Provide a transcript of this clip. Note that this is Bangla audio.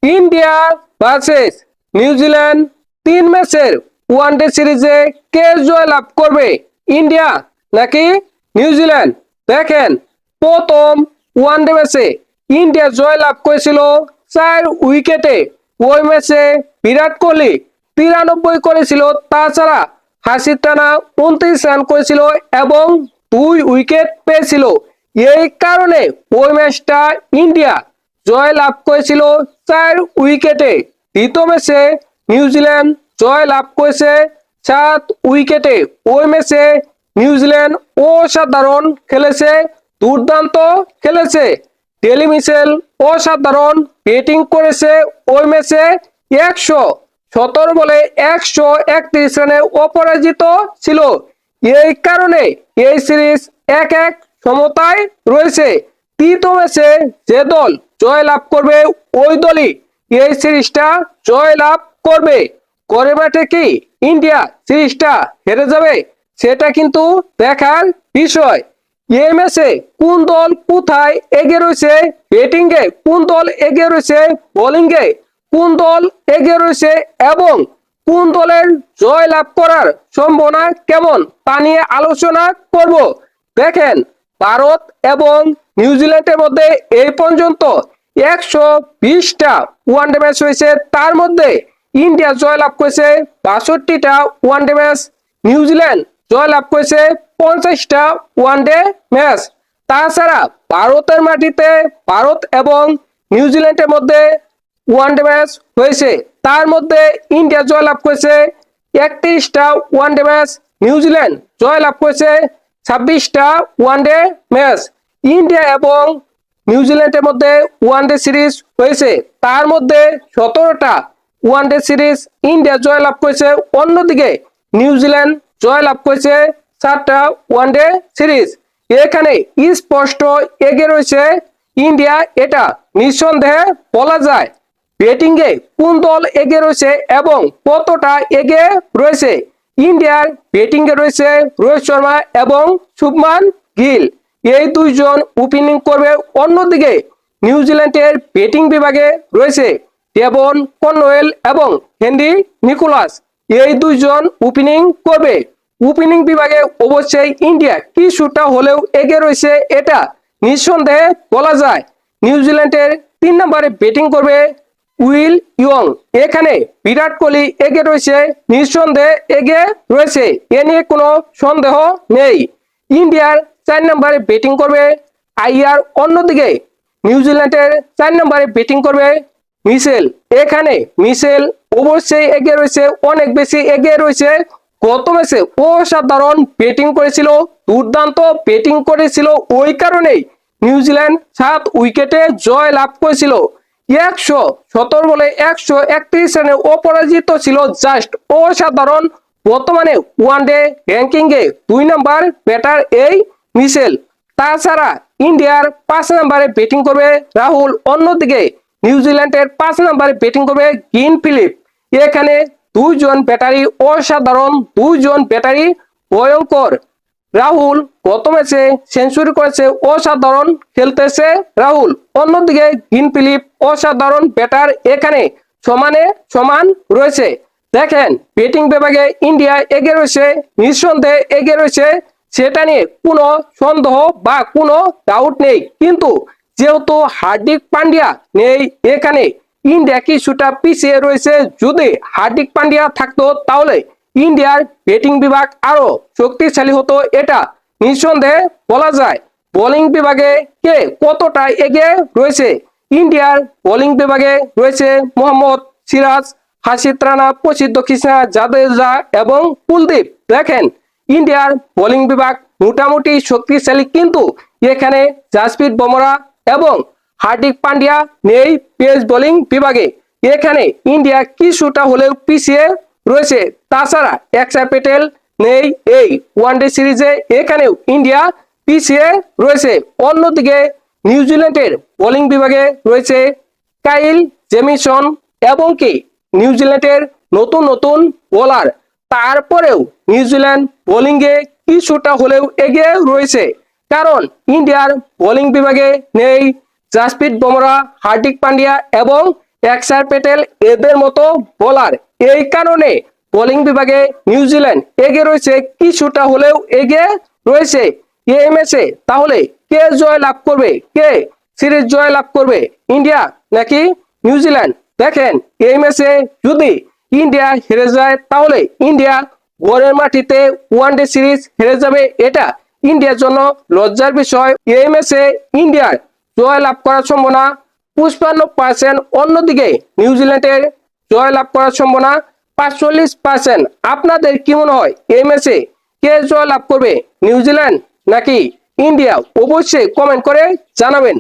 ইন্ডিয়া ভার্সেস নিউজিল্যান্ড 3 ম্যাচের ওয়ানডে সিরিজে কে জয়লাভ করবে, ইন্ডিয়া নাকি নিউজিল্যান্ড? দেখেন, প্রথম ওয়ানডে ম্যাচে ইন্ডিয়া জয়লাভ করেছিল 4 উইকেটে। ওই ম্যাচে বিরাট কোহলি 93 করেছিল, তাছাড়া হাসিদ রানা 29 রান করেছিল এবং 2 উইকেট পেয়েছিল। এই কারণে ওই ম্যাচটা ইন্ডিয়া জয় লাভ করেছিল 4 উইকেটে। দ্বিতীয় ম্যাচে নিউজিল্যান্ড জয় লাভ করেছে 7 উইকেটে। ওই ম্যাচে নিউজিল্যান্ড অসাধারণ খেলেছে, দুর্দান্ত খেলেছে। ডেলি মিচেল অসাধারণ ব্যাটিং করেছে। ওই ম্যাচে 117 বলে 131 রানে অপরাজিত ছিল। এই কারণে এই সিরিজ 1-1 সমতায় রয়েছে। তৃতীয় ম্যাচে যে দল জয় লাভ করবে ওই দলই এই সিরিজটা জয় লাভ করবে। করে মাঠে কি ইন্ডিয়া সিরিজটা হেরে যাবে, সেটা কিন্তু দেখার বিষয়। এই ম্যাচে কোন দল কোথায় এগিয়ে রয়েছে, ব্যাটিংয়ে কোন দল এগিয়ে রয়েছে, বোলিংয়ে কোন দল এগিয়ে রয়েছে এবং কোন দলের জয় লাভ করার সম্ভাবনা কেমন, তা নিয়ে আলোচনা করব। দেখেন, ভারত এবং নিউজিল্যান্ডের মধ্যে এই পর্যন্ত 120টা ওয়ানডে ম্যাচ হয়েছে। তার মধ্যে ইন্ডিয়া জয় লাভ করেছে 62টা ওয়ানডে ম্যাচ, নিউজিল্যান্ড জয় লাভ করেছে 50টা ওয়ানডে ম্যাচ। তাছাড়া ভারতের মাটিতে ভারত এবং নিউজিল্যান্ডের মধ্যে ওয়ানডে ম্যাচ হয়েছে। তার মধ্যে ইন্ডিয়া জয় লাভ করেছে 31টা ওয়ানডে ম্যাচ, নিউজিল্যান্ড জয় লাভ করেছে 26টা ওয়ানডে ম্যাচ। ইন্ডিয়া এবং নিউজিল্যান্ডের মধ্যে ওয়ানডে সিরিজ হয়েছে, তার মধ্যে 17টা ওয়ানডে সিরিজ ইন্ডিয়া জয় লাভ করেছে। অন্যদিকে নিউজিল্যান্ড জয় লাভ করেছে 4টা ওয়ানডে সিরিজ। এখানে স্পষ্ট এগিয়ে রয়েছে ইন্ডিয়া, এটা নিঃসন্দেহে বলা যায়। ব্যাটিংয়ে কোন দল এগিয়ে রয়েছে এবং কতটা এগিয়ে রয়েছে? ইন্ডিয়ার ব্যাটিংয়ে রয়েছে রোহিত শর্মা এবং শুভমান গিল, এই দুইজন ওপেনিং করবে। অন্যদিকে নিউজিল্যান্ডের ব্যাটিং বিভাগে রয়েছে ডেভন কনওয়েল এবং হেনরি নিকোলাস, এই দুইজন ওপেনিং করবে। ওপেনিং বিভাগে অবশ্যই ইন্ডিয়া কিছুটা হলেও এগিয়ে রয়েছে, এটা নিঃসন্দেহে বলা যায়। নিউজিল্যান্ডের 3 নম্বরে ব্যাটিং করবে উইল ইয়ং। এখানে বিরাট কোহলি এগিয়ে রয়েছে, নিঃসন্দেহে এগিয়ে রয়েছে, এ নিয়ে কোনো সন্দেহ নেই। ইন্ডিয়ার 4 নম্বরে ব্যাটিং করবে আইয়ার। অন্যদিকে নিউজিল্যান্ডের 4 নম্বরে ব্যাটিং করবে মিচেল। এখানে মিচেল অবশ্যই এগিয়ে রয়েছে, অনেক বেশি এগিয়ে রয়েছে। গত ম্যাচে অসাধারণ ব্যাটিং করেছিল, দুর্দান্ত ব্যাটিং করেছিল। ওই কারণেই নিউজিল্যান্ড 7 উইকেটে জয় লাভ করেছিল। 117 বলে 131 রানে অপরাজিত ছিল, জাস্ট অসাধারণ। বর্তমানে ওয়ানডে র্যাঙ্কিংয়ে 2 নম্বর ব্যাটার এই মিচেল। তাছাড়া ইন্ডিয়ার 5 নম্বরে ব্যাটিং করবে রাহুল। অন্যদিকে নিউজিল্যান্ডের 5 নম্বরে ব্যাটিং করবে গ্রিন ফিলিপ। এখানে দুইজন ব্যাটারি অসাধারণ, দুইজন ব্যাটারি ভয়ঙ্কর। রাহুল গত ম্যাচে সেঞ্চুরি করেছে, অসাধারণ খেলতেছে রাহুল। অন্যদিকে গ্রিন ফিলিপ অসাধারণ ব্যাটার, এখানে সমানে সমান রয়েছে। দেখেন, ব্যাটিং বিভাগে ইন্ডিয়া এগিয়ে রয়েছে, নিঃসন্দেহে এগিয়ে রয়েছে, সেটা নিয়ে কোনো সন্দেহ বা কোনো ডাউট নেই। কিন্তু যেহেতু হার্দিক পান্ডিয়া নেই, এখানে ইন্ডিয়া কিছুটা পিছিয়ে রয়েছে। যদি হার্দিক পান্ডিয়া থাকতো তাহলে ইন্ডিয়ার ব্যাটিং বিভাগ আরো শক্তিশালী হতো, এটা নিঃসন্দেহে বলা যায়। বোলিং বিভাগে কে কতটা এগিয়ে রয়েছে? ইন্ডিয়ার বোলিং বিভাগে রয়েছে মোহাম্মদ সিরাজ, হাসিদ রানা, প্রসিদ্ধ কৃষ্ণা জাদেজা এবং কুলদীপ। দেখেন, ইন্ডিয়ার বোলিং বিভাগ মোটামুটি শক্তিশালী, কিন্তু এখানে জাসপ্রীত বুমরা এবং হার্দিক পান্ডিয়া নেই পেস বোলিং বিভাগে। এখানে ইন্ডিয়া কিছুটা হলেও পিছিয়ে রয়েছে। তাছাড়া অক্ষর প্যাটেল নেই এই ওয়ানডে সিরিজে, এখানেও ইন্ডিয়া পিছিয়ে রয়েছে। অন্যদিকে নিউজিল্যান্ডের বোলিং বিভাগে রয়েছে কাইল জেমিসন এবং কি নিউজিল্যান্ডের নতুন নতুন বোলার। তারপরেও নিউজিল্যান্ড বোলিংয়ে কিছুটা হলেও এগিয়ে রয়েছে, কারণ ইন্ডিয়ার বোলিং বিভাগে নেই জাসপ্রীত বুমরা, হার্দিক পান্ডিয়া এবং অক্ষর প্যাটেল এদের মতো বোলার। এই কারণে বোলিং বিভাগে নিউজিল্যান্ড এগিয়ে রয়েছে, কিছুটা হলেও এগিয়ে রয়েছে এই ম্যাচে। তাহলে কে জয় লাভ করবে, কে সিরিজ জয় লাভ করবে, ইন্ডিয়া নাকি নিউজিল্যান্ড? দেখেন এই ম্যাচে যদি ইন্ডিয়া হেরে যায় তাহলে ইন্ডিয়া ঘরের মাটিতে ওয়ানডে সিরিজ হেরে যাবে, এটা ইন্ডিয়ার জন্য লজ্জার বিষয়। এই ম্যাচে ইন্ডিয়ার জয় লাভ করার সম্ভাবনা 55%, অন্যদিকে নিউজিল্যান্ডের জয় লাভ করার সম্ভাবনা 45%। আপনাদের কি মনে হয় এই ম্যাচে কে জয় লাভ করবে, নিউজিল্যান্ড নাকি ইন্ডিয়া? অবশ্যই কমেন্ট করে জানাবেন।